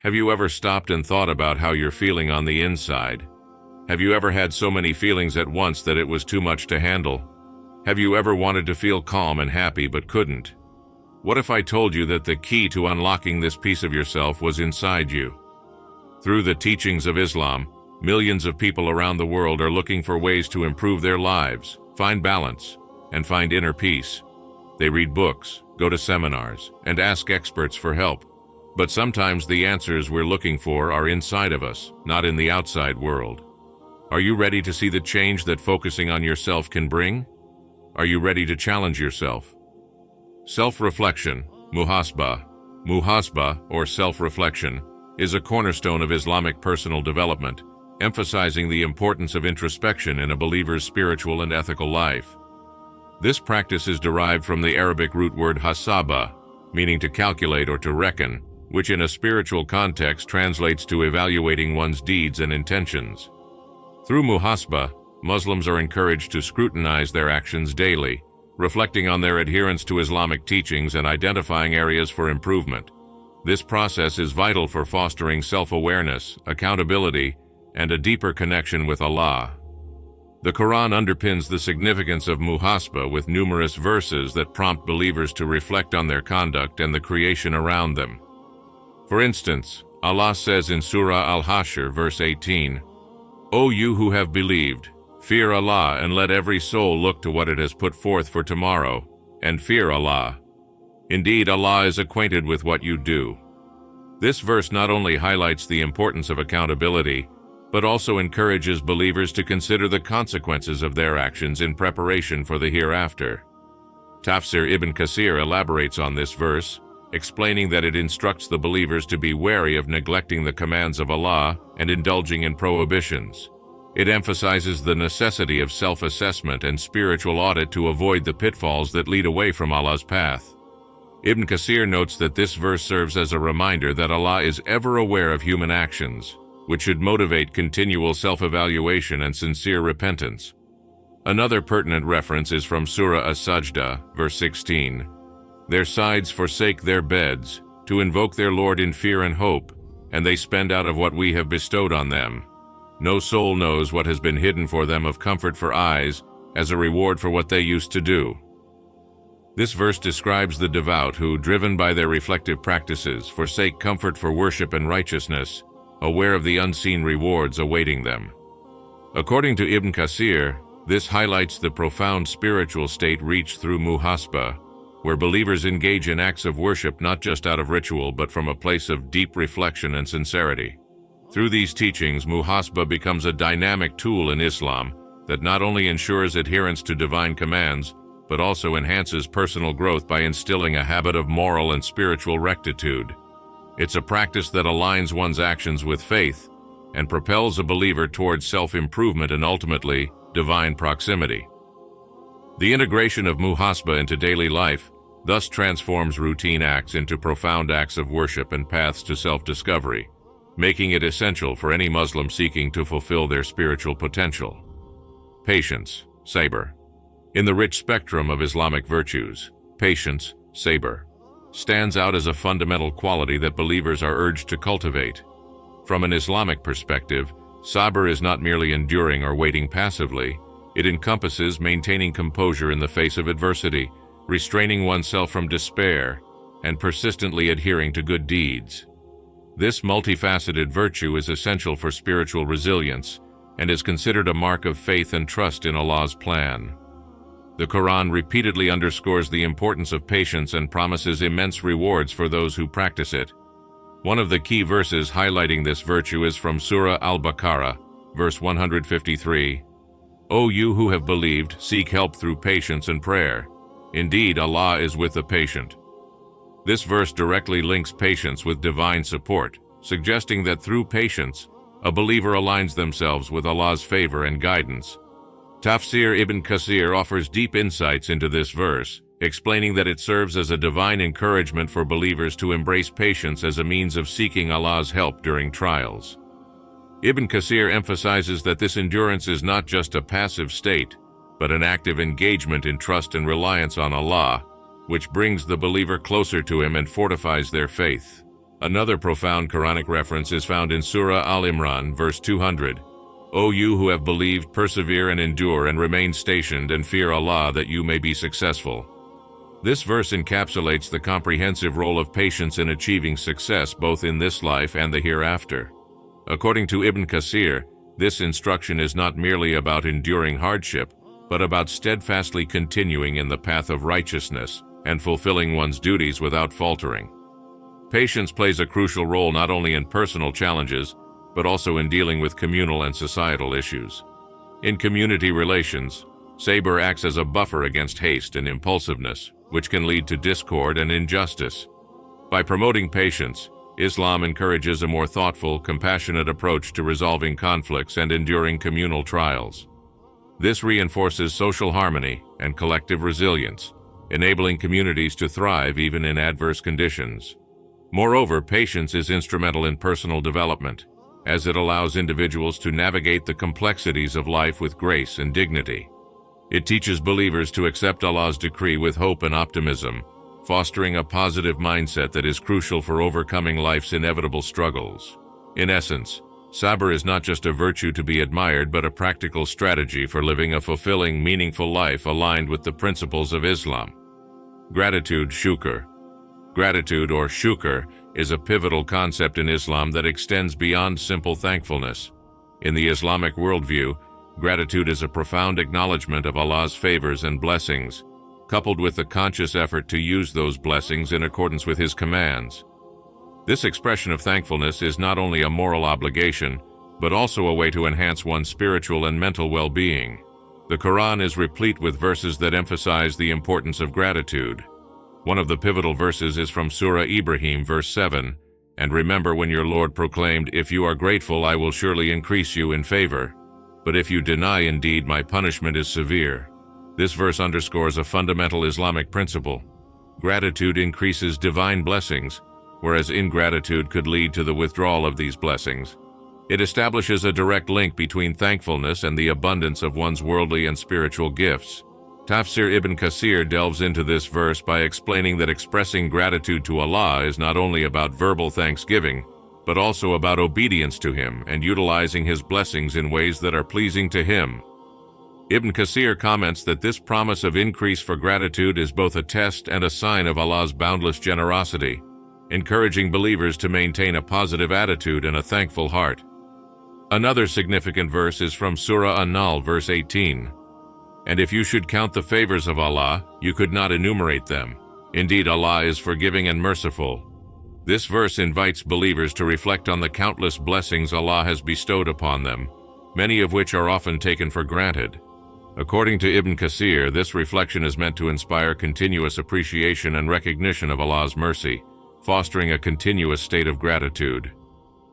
Have you ever stopped and thought about how you're feeling on the inside? Have you ever had so many feelings at once that it was too much to handle? Have you ever wanted to feel calm and happy but couldn't? What if I told you that the key to unlocking this piece of yourself was inside you? Through the teachings of Islam, millions of people around the world are looking for ways to improve their lives, find balance, and find inner peace. They read books, go to seminars, and ask experts for help. But sometimes the answers we're looking for are inside of us, not in the outside world. Are you ready to see the change that focusing on yourself can bring? Are you ready to challenge yourself? Self-reflection, muhasbah, or self-reflection, is a cornerstone of Islamic personal development, emphasizing the importance of introspection in a believer's spiritual and ethical life. This practice is derived from the Arabic root word hasaba, meaning to calculate or to reckon, which in a spiritual context translates to evaluating one's deeds and intentions. Through muhasbah, Muslims are encouraged to scrutinize their actions daily, reflecting on their adherence to Islamic teachings and identifying areas for improvement. This process is vital for fostering self-awareness, accountability, and a deeper connection with Allah. The Quran underpins the significance of muhasbah with numerous verses that prompt believers to reflect on their conduct and the creation around them. For instance, Allah says in Surah Al-Hashr, verse 18, "O you who have believed, fear Allah and let every soul look to what it has put forth for tomorrow, and fear Allah. Indeed, Allah is acquainted with what you do." This verse not only highlights the importance of accountability, but also encourages believers to consider the consequences of their actions in preparation for the hereafter. Tafsir Ibn Kathir elaborates on this verse, explaining that it instructs the believers to be wary of neglecting the commands of Allah and indulging in prohibitions. It emphasizes the necessity of self-assessment and spiritual audit to avoid the pitfalls that lead away from Allah's path. Ibn Kathir notes that this verse serves as a reminder that Allah is ever aware of human actions, which should motivate continual self-evaluation and sincere repentance. Another pertinent reference is from Surah As-Sajdah, verse 16. "Their sides forsake their beds, to invoke their Lord in fear and hope, and they spend out of what we have bestowed on them. No soul knows what has been hidden for them of comfort for eyes, as a reward for what they used to do." This verse describes the devout who, driven by their reflective practices, forsake comfort for worship and righteousness, aware of the unseen rewards awaiting them. According to Ibn Kathir, this highlights the profound spiritual state reached through muhasbah, where believers engage in acts of worship not just out of ritual but from a place of deep reflection and sincerity. Through these teachings, muhasbah becomes a dynamic tool in Islam that not only ensures adherence to divine commands, but also enhances personal growth by instilling a habit of moral and spiritual rectitude. It's a practice that aligns one's actions with faith and propels a believer towards self-improvement and ultimately, divine proximity. The integration of muhasbah into daily life thus transforms routine acts into profound acts of worship and paths to self-discovery, making it essential for any Muslim seeking to fulfill their spiritual potential. Patience, sabr. In the rich spectrum of Islamic virtues, patience, sabr, stands out as a fundamental quality that believers are urged to cultivate. From an Islamic perspective, sabr is not merely enduring or waiting passively. It encompasses maintaining composure in the face of adversity, restraining oneself from despair, and persistently adhering to good deeds. This multifaceted virtue is essential for spiritual resilience and is considered a mark of faith and trust in Allah's plan. The Quran repeatedly underscores the importance of patience and promises immense rewards for those who practice it. One of the key verses highlighting this virtue is from Surah Al-Baqarah, verse 153. "O you who have believed, seek help through patience and prayer. Indeed, Allah is with the patient." This verse directly links patience with divine support, suggesting that through patience, a believer aligns themselves with Allah's favor and guidance. Tafsir Ibn Kathir offers deep insights into this verse, explaining that it serves as a divine encouragement for believers to embrace patience as a means of seeking Allah's help during trials. Ibn Kathir emphasizes that this endurance is not just a passive state, but an active engagement in trust and reliance on Allah, which brings the believer closer to Him and fortifies their faith. Another profound Quranic reference is found in Surah Al-Imran, verse 200. O you who have believed, persevere and endure and remain stationed and fear Allah that you may be successful. This verse encapsulates the comprehensive role of patience in achieving success both in this life and the hereafter. According to Ibn Kathir, this instruction is not merely about enduring hardship, but about steadfastly continuing in the path of righteousness and fulfilling one's duties without faltering. Patience plays a crucial role not only in personal challenges, but also in dealing with communal and societal issues. In community relations, sabr acts as a buffer against haste and impulsiveness, which can lead to discord and injustice. By promoting patience, Islam encourages a more thoughtful, compassionate approach to resolving conflicts and enduring communal trials. This reinforces social harmony and collective resilience, enabling communities to thrive even in adverse conditions. Moreover, patience is instrumental in personal development, as it allows individuals to navigate the complexities of life with grace and dignity. It teaches believers to accept Allah's decree with hope and optimism, fostering a positive mindset that is crucial for overcoming life's inevitable struggles. In essence, sabr is not just a virtue to be admired but a practical strategy for living a fulfilling, meaningful life aligned with the principles of Islam. Gratitude, shukr. Gratitude, or shukr, is a pivotal concept in Islam that extends beyond simple thankfulness. In the Islamic worldview, gratitude is a profound acknowledgement of Allah's favors and blessings, coupled with the conscious effort to use those blessings in accordance with His commands. This expression of thankfulness is not only a moral obligation, but also a way to enhance one's spiritual and mental well-being. The Quran is replete with verses that emphasize the importance of gratitude. One of the pivotal verses is from Surah Ibrahim, verse 7, "And remember when your Lord proclaimed, 'If you are grateful, I will surely increase you in favor. But if you deny, indeed, my punishment is severe.'" This verse underscores a fundamental Islamic principle. Gratitude increases divine blessings, whereas ingratitude could lead to the withdrawal of these blessings. It establishes a direct link between thankfulness and the abundance of one's worldly and spiritual gifts. Tafsir Ibn Kathir delves into this verse by explaining that expressing gratitude to Allah is not only about verbal thanksgiving, but also about obedience to Him and utilizing His blessings in ways that are pleasing to Him. Ibn Kathir comments that this promise of increase for gratitude is both a test and a sign of Allah's boundless generosity, encouraging believers to maintain a positive attitude and a thankful heart. Another significant verse is from Surah An-Nahl, verse 18. "And if you should count the favors of Allah, you could not enumerate them. Indeed, Allah is forgiving and merciful." This verse invites believers to reflect on the countless blessings Allah has bestowed upon them, many of which are often taken for granted. According to Ibn Kathir, this reflection is meant to inspire continuous appreciation and recognition of Allah's mercy, fostering a continuous state of gratitude.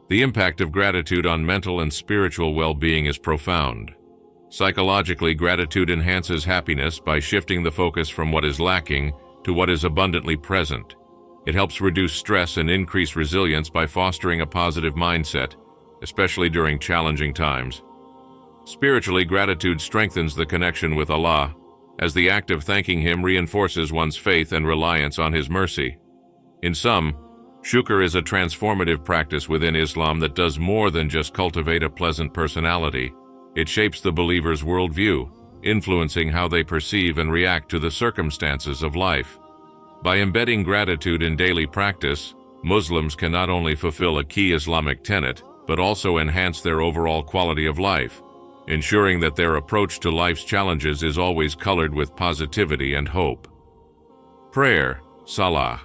The impact of gratitude on mental and spiritual well-being is profound. Psychologically, gratitude enhances happiness by shifting the focus from what is lacking to what is abundantly present. It helps reduce stress and increase resilience by fostering a positive mindset, especially during challenging times. Spiritually, gratitude strengthens the connection with Allah, as the act of thanking Him reinforces one's faith and reliance on His mercy. In sum, shukr is a transformative practice within Islam that does more than just cultivate a pleasant personality. It shapes the believer's worldview, influencing how they perceive and react to the circumstances of life. By embedding gratitude in daily practice, Muslims can not only fulfill a key Islamic tenet, but also enhance their overall quality of life, ensuring that their approach to life's challenges is always colored with positivity and hope. Prayer, Salah.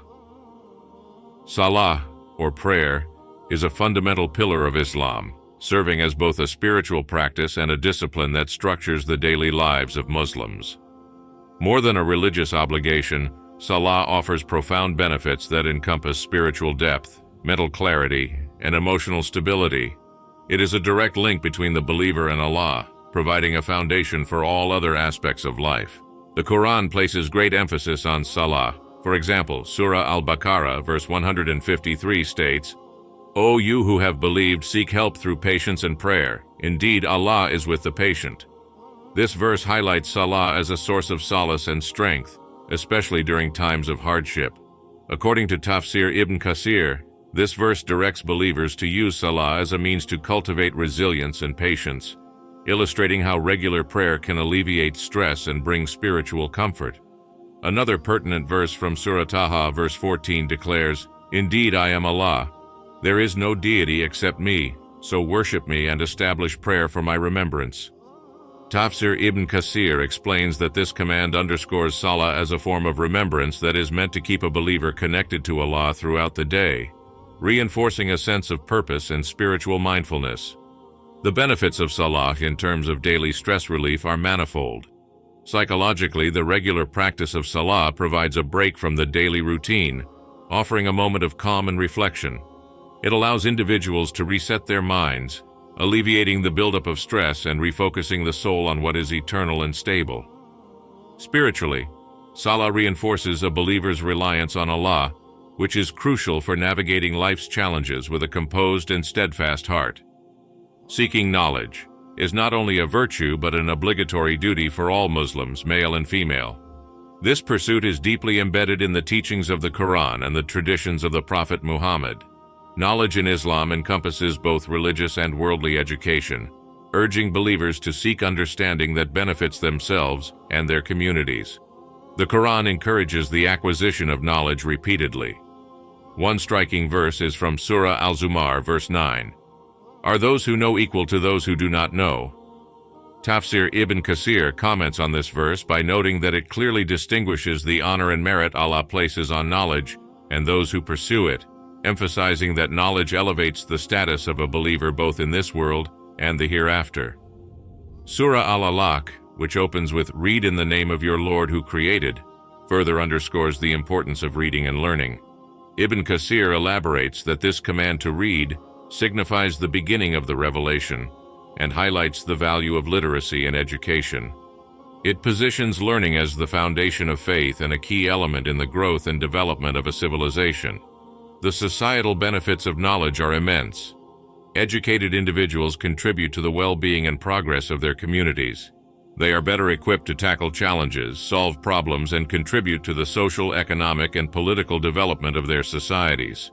Salah, or prayer, is a fundamental pillar of Islam, serving as both a spiritual practice and a discipline that structures the daily lives of Muslims. More than a religious obligation, Salah offers profound benefits that encompass spiritual depth, mental clarity, and emotional stability. It is a direct link between the believer and Allah, providing a foundation for all other aspects of life. The Quran places great emphasis on Salah. For example, Surah Al-Baqarah, verse 153 states, "O you who have believed, seek help through patience and prayer. Indeed, Allah is with the patient." This verse highlights Salah as a source of solace and strength, especially during times of hardship. According to Tafsir Ibn Kathir, This verse directs believers to use salah as a means to cultivate resilience and patience, illustrating how regular prayer can alleviate stress and bring spiritual comfort. Another pertinent verse from Surah Taha, verse 14, declares, "Indeed, I am Allah. There is no deity except me, so worship me and establish prayer for my remembrance." Tafsir Ibn Kathir explains that this command underscores salah as a form of remembrance that is meant to keep a believer connected to Allah throughout the day, reinforcing a sense of purpose and spiritual mindfulness. The benefits of salah in terms of daily stress relief are manifold. Psychologically, the regular practice of salah provides a break from the daily routine, offering a moment of calm and reflection. It allows individuals to reset their minds, alleviating the buildup of stress and refocusing the soul on what is eternal and stable. Spiritually, salah reinforces a believer's reliance on Allah, which is crucial for navigating life's challenges with a composed and steadfast heart. Seeking knowledge is not only a virtue but an obligatory duty for all Muslims, male and female. This pursuit is deeply embedded in the teachings of the Quran and the traditions of the Prophet Muhammad. Knowledge in Islam encompasses both religious and worldly education, urging believers to seek understanding that benefits themselves and their communities. The Quran encourages the acquisition of knowledge repeatedly. One striking verse is from Surah Al-Zumar, verse 9. "Are those who know equal to those who do not know?" Tafsir Ibn Kathir comments on this verse by noting that it clearly distinguishes the honor and merit Allah places on knowledge and those who pursue it, emphasizing that knowledge elevates the status of a believer both in this world and the hereafter. Surah Al-Alaq, which opens with "Read in the name of your Lord who created," further underscores the importance of reading and learning. Ibn Kathir elaborates that this command to read signifies the beginning of the revelation and highlights the value of literacy and education. It positions learning as the foundation of faith and a key element in the growth and development of a civilization. The societal benefits of knowledge are immense. Educated individuals contribute to the well-being and progress of their communities. They are better equipped to tackle challenges, solve problems, and contribute to the social, economic, and political development of their societies.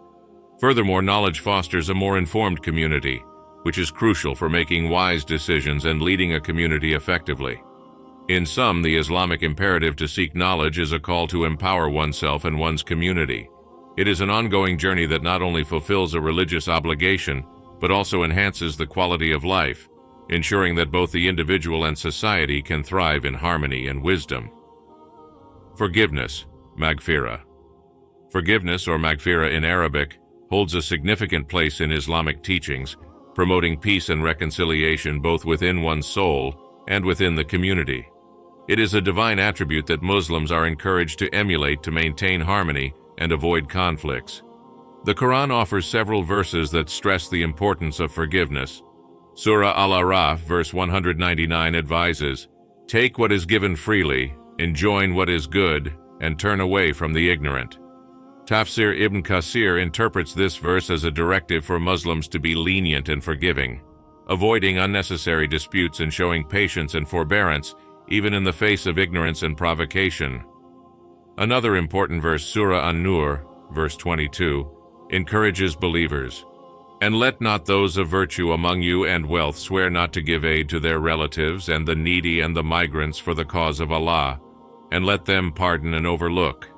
Furthermore, knowledge fosters a more informed community, which is crucial for making wise decisions and leading a community effectively. In sum, the Islamic imperative to seek knowledge is a call to empower oneself and one's community. It is an ongoing journey that not only fulfills a religious obligation, but also enhances the quality of life, ensuring that both the individual and society can thrive in harmony and wisdom. Forgiveness, maghfirah. Forgiveness, or maghfirah in Arabic, holds a significant place in Islamic teachings, promoting peace and reconciliation both within one's soul and within the community. It is a divine attribute that Muslims are encouraged to emulate to maintain harmony and avoid conflicts. The Quran offers several verses that stress the importance of forgiveness. Surah Al-Araf, verse 199 advises, "Take what is given freely, enjoin what is good, and turn away from the ignorant." Tafsir Ibn Kathir interprets this verse as a directive for Muslims to be lenient and forgiving, avoiding unnecessary disputes and showing patience and forbearance even in the face of ignorance and provocation. Another important verse, Surah An-Nur, verse 22, encourages believers, "And let not those of virtue among you and wealth swear not to give aid to their relatives and the needy and the migrants for the cause of Allah, and let them pardon and overlook.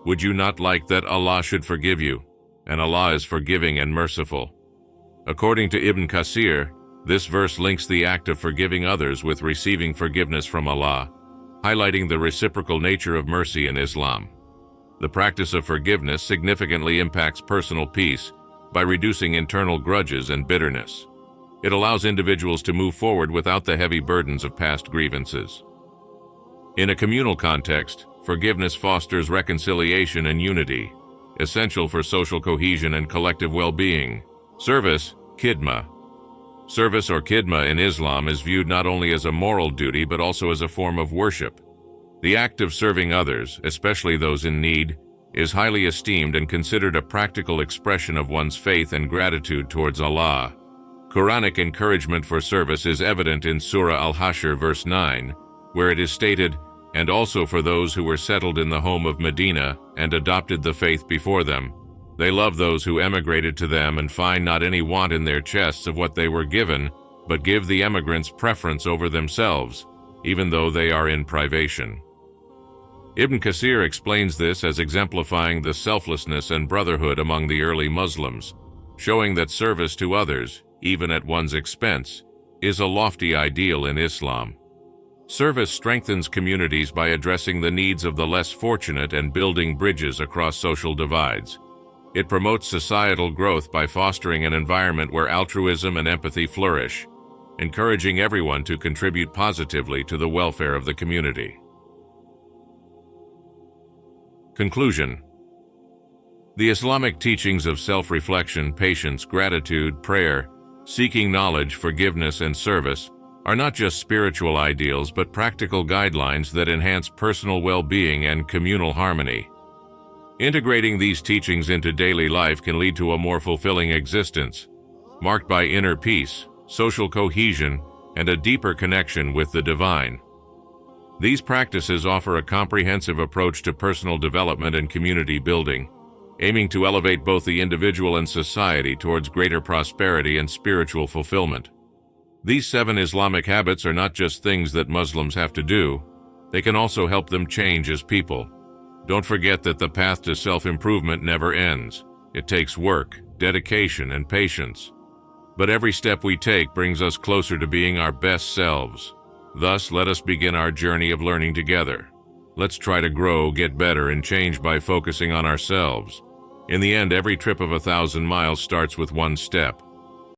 Would you not like that Allah should forgive you? And Allah is forgiving and merciful." According to Ibn Kathir, this verse links the act of forgiving others with receiving forgiveness from Allah, highlighting the reciprocal nature of mercy in Islam. The practice of forgiveness significantly impacts personal peace by reducing internal grudges and bitterness. It allows individuals to move forward without the heavy burdens of past grievances. In a communal context, forgiveness fosters reconciliation and unity, essential for social cohesion and collective well-being. Service, khidmah. Service or khidmah in Islam is viewed not only as a moral duty but also as a form of worship. The act of serving others, especially those in need, is highly esteemed and considered a practical expression of one's faith and gratitude towards Allah. Quranic encouragement for service is evident in Surah Al-Hashr, verse 9, where it is stated, "And also for those who were settled in the home of Medina and adopted the faith before them, They love those who emigrated to them and find not any want in their chests of what they were given, but give the emigrants preference over themselves, even though they are in privation. Ibn Kasir explains this as exemplifying the selflessness and brotherhood among the early Muslims, showing that service to others, even at one's expense, is a lofty ideal in Islam. Service strengthens communities by addressing the needs of the less fortunate and building bridges across social divides. It promotes societal growth by fostering an environment where altruism and empathy flourish, encouraging everyone to contribute positively to the welfare of the community. Conclusion. The Islamic teachings of self-reflection, patience, gratitude, prayer, seeking knowledge, forgiveness, and service are not just spiritual ideals but practical guidelines that enhance personal well-being and communal harmony. Integrating these teachings into daily life can lead to a more fulfilling existence, marked by inner peace, social cohesion, and a deeper connection with the divine. These practices offer a comprehensive approach to personal development and community building, aiming to elevate both the individual and society towards greater prosperity and spiritual fulfillment. These 7 Islamic habits are not just things that Muslims have to do, they can also help them change as people. Don't forget that the path to self-improvement never ends. It takes work, dedication, and patience. But every step we take brings us closer to being our best selves. Thus, let us begin our journey of learning together. Let's try to grow, get better, and change by focusing on ourselves. In the end, every trip of 1,000 miles starts with one step.